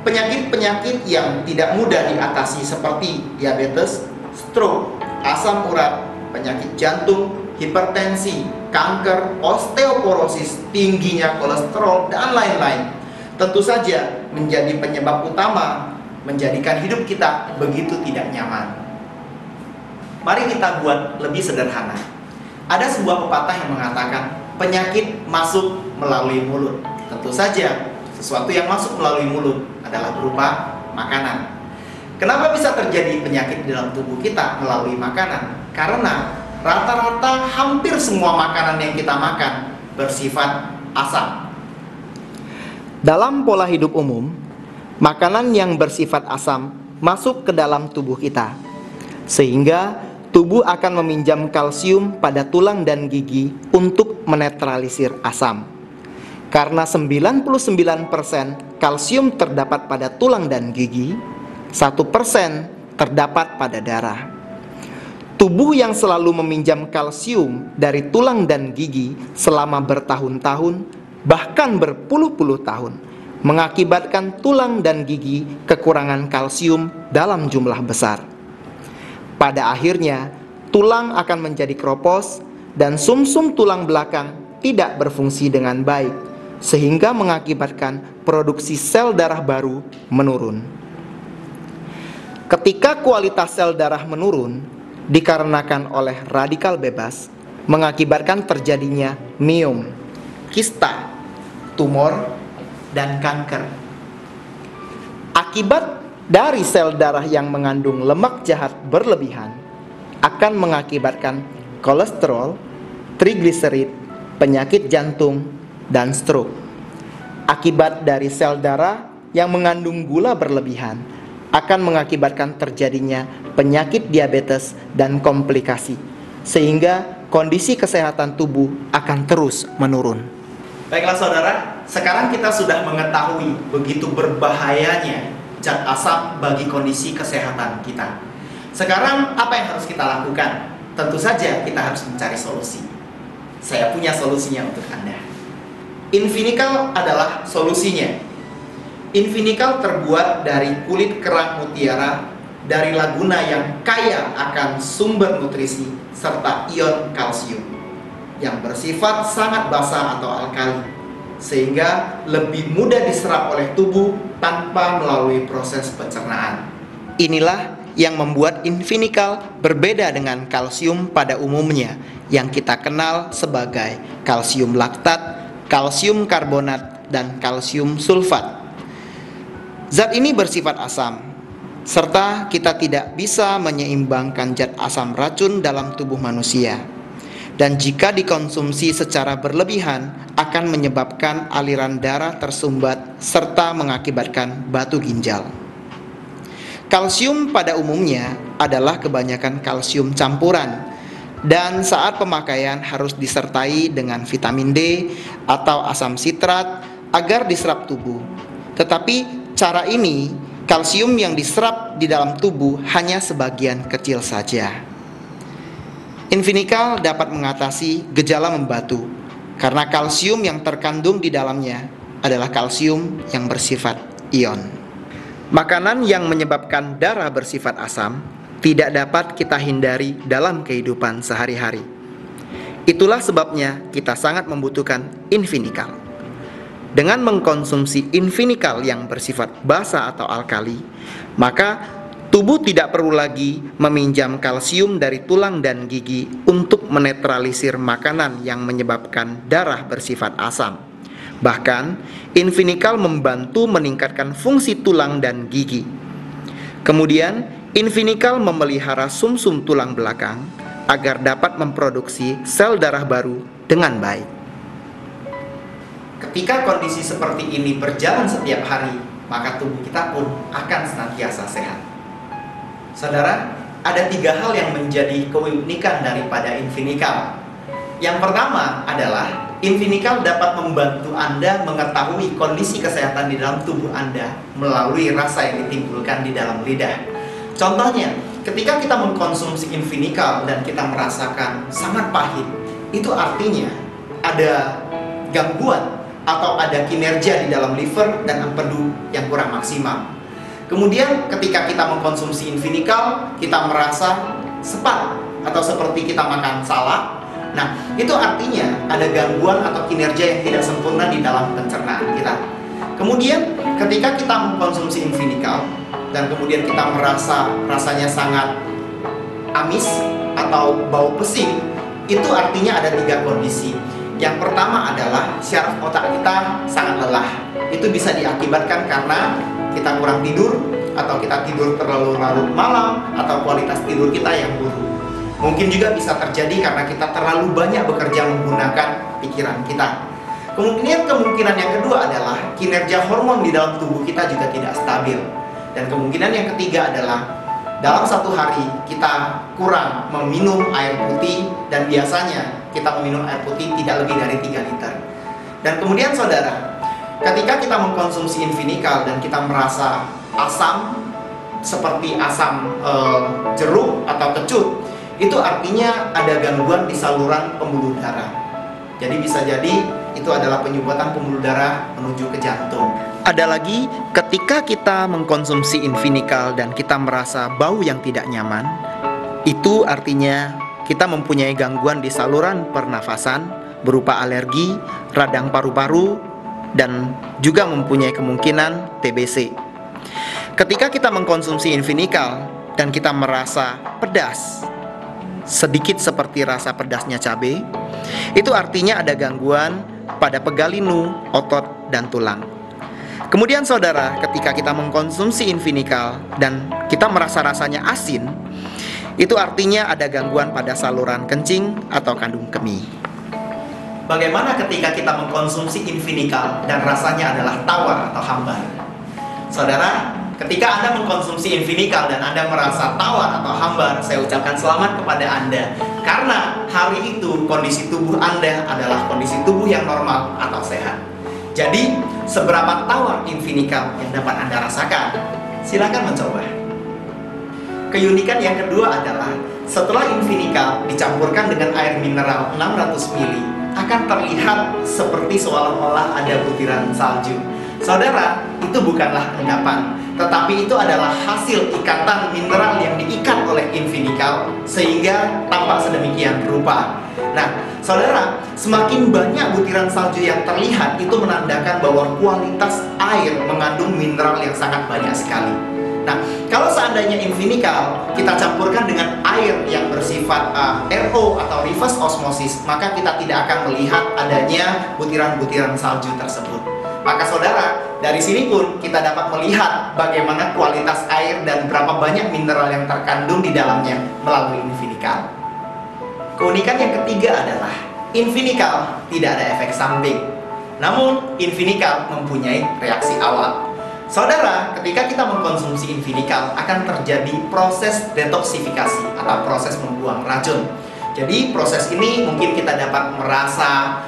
Penyakit-penyakit yang tidak mudah diatasi seperti diabetes, stroke, asam urat, penyakit jantung, hipertensi, kanker, osteoporosis, tingginya kolesterol, dan lain-lain, tentu saja menjadi penyebab utama menjadikan hidup kita begitu tidak nyaman. Mari kita buat lebih sederhana. Ada sebuah pepatah yang mengatakan penyakit masuk melalui mulut. Tentu saja sesuatu yang masuk melalui mulut adalah berupa makanan. Kenapa bisa terjadi penyakit di dalam tubuh kita melalui makanan? Karena rata-rata hampir semua makanan yang kita makan bersifat asam. Dalam pola hidup umum, makanan yang bersifat asam masuk ke dalam tubuh kita, sehingga tubuh akan meminjam kalsium pada tulang dan gigi untuk menetralisir asam. Karena 99% kalsium terdapat pada tulang dan gigi, 1% terdapat pada darah. Tubuh yang selalu meminjam kalsium dari tulang dan gigi selama bertahun-tahun, bahkan berpuluh-puluh tahun, mengakibatkan tulang dan gigi kekurangan kalsium dalam jumlah besar. Pada akhirnya, tulang akan menjadi keropos dan sumsum tulang belakang tidak berfungsi dengan baik, sehingga mengakibatkan produksi sel darah baru menurun. Ketika kualitas sel darah menurun, dikarenakan oleh radikal bebas, mengakibatkan terjadinya miom, kista, tumor, dan kanker. Akibat dari sel darah yang mengandung lemak jahat berlebihan akan mengakibatkan kolesterol, trigliserid, penyakit jantung, dan stroke. Akibat dari sel darah yang mengandung gula berlebihan akan mengakibatkan terjadinya penyakit diabetes dan komplikasi, sehingga kondisi kesehatan tubuh akan terus menurun. Baiklah saudara, sekarang kita sudah mengetahui begitu berbahayanya zat asam bagi kondisi kesehatan kita. Sekarang apa yang harus kita lakukan? Tentu saja kita harus mencari solusi. Saya punya solusinya untuk Anda. Invinikal adalah solusinya. Invinikal terbuat dari kulit kerang mutiara dari laguna yang kaya akan sumber nutrisi serta ion kalsium yang bersifat sangat basa atau alkali, sehingga lebih mudah diserap oleh tubuh tanpa melalui proses pencernaan. Inilah yang membuat Invinikal berbeda dengan kalsium pada umumnya yang kita kenal sebagai kalsium laktat, kalsium karbonat, dan kalsium sulfat. Zat ini bersifat asam, serta kita tidak bisa menyeimbangkan zat asam racun dalam tubuh manusia. Dan jika dikonsumsi secara berlebihan akan menyebabkan aliran darah tersumbat serta mengakibatkan batu ginjal. Kalsium pada umumnya adalah kebanyakan kalsium campuran, dan saat pemakaian harus disertai dengan vitamin D atau asam sitrat agar diserap tubuh. Tetapi cara ini, kalsium yang diserap di dalam tubuh hanya sebagian kecil saja. Invinikal dapat mengatasi gejala membatu karena kalsium yang terkandung di dalamnya adalah kalsium yang bersifat ion. Makanan yang menyebabkan darah bersifat asam tidak dapat kita hindari dalam kehidupan sehari-hari. Itulah sebabnya kita sangat membutuhkan Invinikal. Dengan mengkonsumsi Invinikal yang bersifat basa atau alkali, maka tubuh tidak perlu lagi meminjam kalsium dari tulang dan gigi untuk menetralisir makanan yang menyebabkan darah bersifat asam. Bahkan, Invinikal membantu meningkatkan fungsi tulang dan gigi. Kemudian, Invinikal memelihara sumsum tulang belakang agar dapat memproduksi sel darah baru dengan baik. Ketika kondisi seperti ini berjalan setiap hari, maka tubuh kita pun akan senantiasa sehat. Saudara, ada 3 hal yang menjadi keunikan daripada Invinikal. Yang pertama adalah Invinikal dapat membantu Anda mengetahui kondisi kesehatan di dalam tubuh Anda melalui rasa yang ditimbulkan di dalam lidah. Contohnya, ketika kita mengkonsumsi Invinikal dan kita merasakan sangat pahit, itu artinya ada gangguan atau ada kinerja di dalam liver dan empedu yang kurang maksimal. Kemudian ketika kita mengkonsumsi Invinikal, kita merasa sepat atau seperti kita makan salak. Nah, itu artinya ada gangguan atau kinerja yang tidak sempurna di dalam pencernaan kita. Kemudian ketika kita mengkonsumsi Invinikal dan kemudian kita merasa rasanya sangat amis atau bau pesing, itu artinya ada 3 kondisi. Yang pertama adalah syaraf otak kita sangat lelah. Itu bisa diakibatkan karena kita kurang tidur, atau kita tidur terlalu larut malam, atau kualitas tidur kita yang buruk. Mungkin juga bisa terjadi karena kita terlalu banyak bekerja menggunakan pikiran kita. Kemungkinan yang kedua adalah kinerja hormon di dalam tubuh kita juga tidak stabil. Dan kemungkinan yang ketiga adalah dalam satu hari kita kurang meminum air putih, dan biasanya kita meminum air putih tidak lebih dari 3 liter. Dan kemudian saudara, ketika kita mengkonsumsi Invinikal dan kita merasa asam seperti asam jeruk atau kecut, itu artinya ada gangguan di saluran pembuluh darah. Jadi bisa jadi itu adalah penyumbatan pembuluh darah menuju ke jantung. Ada lagi, ketika kita mengkonsumsi Invinikal dan kita merasa bau yang tidak nyaman, itu artinya kita mempunyai gangguan di saluran pernafasan berupa alergi, radang paru-paru, dan juga mempunyai kemungkinan TBC. Ketika kita mengkonsumsi Invinikal dan kita merasa pedas, sedikit seperti rasa pedasnya cabai, itu artinya ada gangguan pada pegalinu, otot, dan tulang. Kemudian saudara, ketika kita mengkonsumsi Invinikal dan kita merasa rasanya asin, itu artinya ada gangguan pada saluran kencing atau kandung kemih. Bagaimana ketika kita mengkonsumsi Invinikal dan rasanya adalah tawar atau hambar? Saudara, ketika Anda mengkonsumsi Invinikal dan Anda merasa tawar atau hambar, saya ucapkan selamat kepada Anda. Karena hari itu kondisi tubuh Anda adalah kondisi tubuh yang normal atau sehat. Jadi, seberapa tawar Invinikal yang dapat Anda rasakan? Silakan mencoba. Keunikan yang kedua adalah setelah Invinikal dicampurkan dengan air mineral 600 ml, akan terlihat seperti seolah-olah ada butiran salju. Saudara, itu bukanlah endapan, tetapi itu adalah hasil ikatan mineral yang diikat oleh Invinikal sehingga tampak sedemikian rupa. Nah, saudara, semakin banyak butiran salju yang terlihat, itu menandakan bahwa kualitas air mengandung mineral yang sangat banyak sekali. Nah, kalau seandainya Invinikal kita campurkan dengan air yang bersifat RO atau reverse osmosis, maka kita tidak akan melihat adanya butiran-butiran salju tersebut. Maka saudara, dari sini pun kita dapat melihat bagaimana kualitas air dan berapa banyak mineral yang terkandung di dalamnya melalui Invinikal. Keunikan yang ketiga adalah Invinikal tidak ada efek samping. Namun, Invinikal mempunyai reaksi awal. Saudara, ketika kita mengkonsumsi Invinikal akan terjadi proses detoksifikasi atau proses membuang racun. Jadi proses ini mungkin kita dapat merasa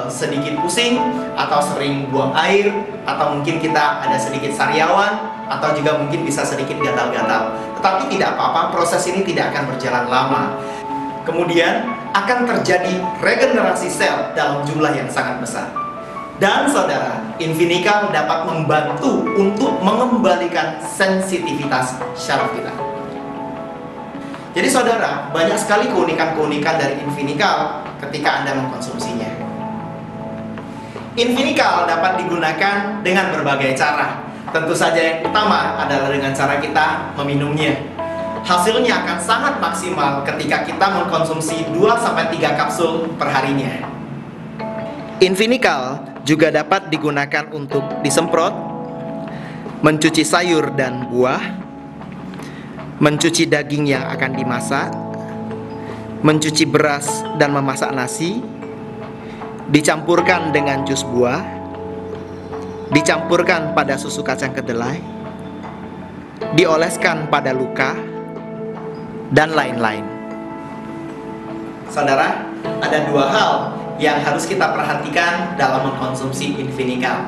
sedikit pusing, atau sering buang air, atau mungkin kita ada sedikit sariawan, atau juga mungkin bisa sedikit gatal-gatal. Tetapi tidak apa-apa, proses ini tidak akan berjalan lama. Kemudian akan terjadi regenerasi sel dalam jumlah yang sangat besar. Dan saudara, Invinikal dapat membantu untuk mengembalikan sensitivitas syaraf kita. Jadi saudara, banyak sekali keunikan-keunikan dari Invinikal ketika Anda mengkonsumsinya. Invinikal dapat digunakan dengan berbagai cara. Tentu saja yang utama adalah dengan cara kita meminumnya. Hasilnya akan sangat maksimal ketika kita mengkonsumsi 2-3 kapsul per harinya. Invinikal juga dapat digunakan untuk disemprot, mencuci sayur dan buah, mencuci daging yang akan dimasak, mencuci beras dan memasak nasi, dicampurkan dengan jus buah, dicampurkan pada susu kacang kedelai, dioleskan pada luka, dan lain-lain. Saudara, ada 2 hal yang harus kita perhatikan dalam mengkonsumsi Invinikal.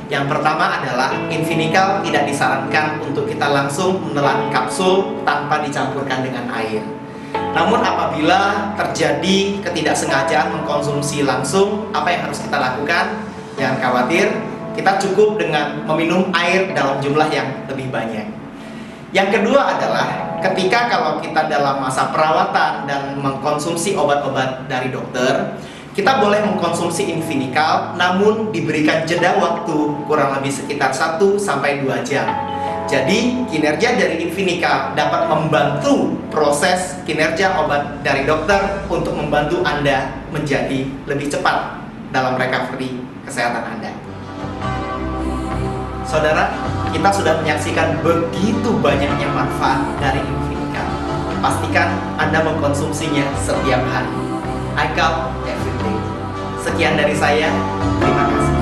Yang pertama adalah Invinikal tidak disarankan untuk kita langsung menelan kapsul tanpa dicampurkan dengan air. Namun apabila terjadi ketidaksengajaan mengkonsumsi langsung, apa yang harus kita lakukan? Jangan khawatir, kita cukup dengan meminum air dalam jumlah yang lebih banyak. Yang kedua adalah ketika kalau kita dalam masa perawatan dan mengkonsumsi obat-obat dari dokter, kita boleh mengkonsumsi Invinikal namun diberikan jeda waktu kurang lebih sekitar 1-2 jam. Jadi kinerja dari Invinikal dapat membantu proses kinerja obat dari dokter untuk membantu Anda menjadi lebih cepat dalam recovery kesehatan Anda. Saudara, kita sudah menyaksikan begitu banyaknya manfaat dari Invinikal. Pastikan Anda mengkonsumsinya setiap hari. I count every day. Sekian dari saya, terima kasih.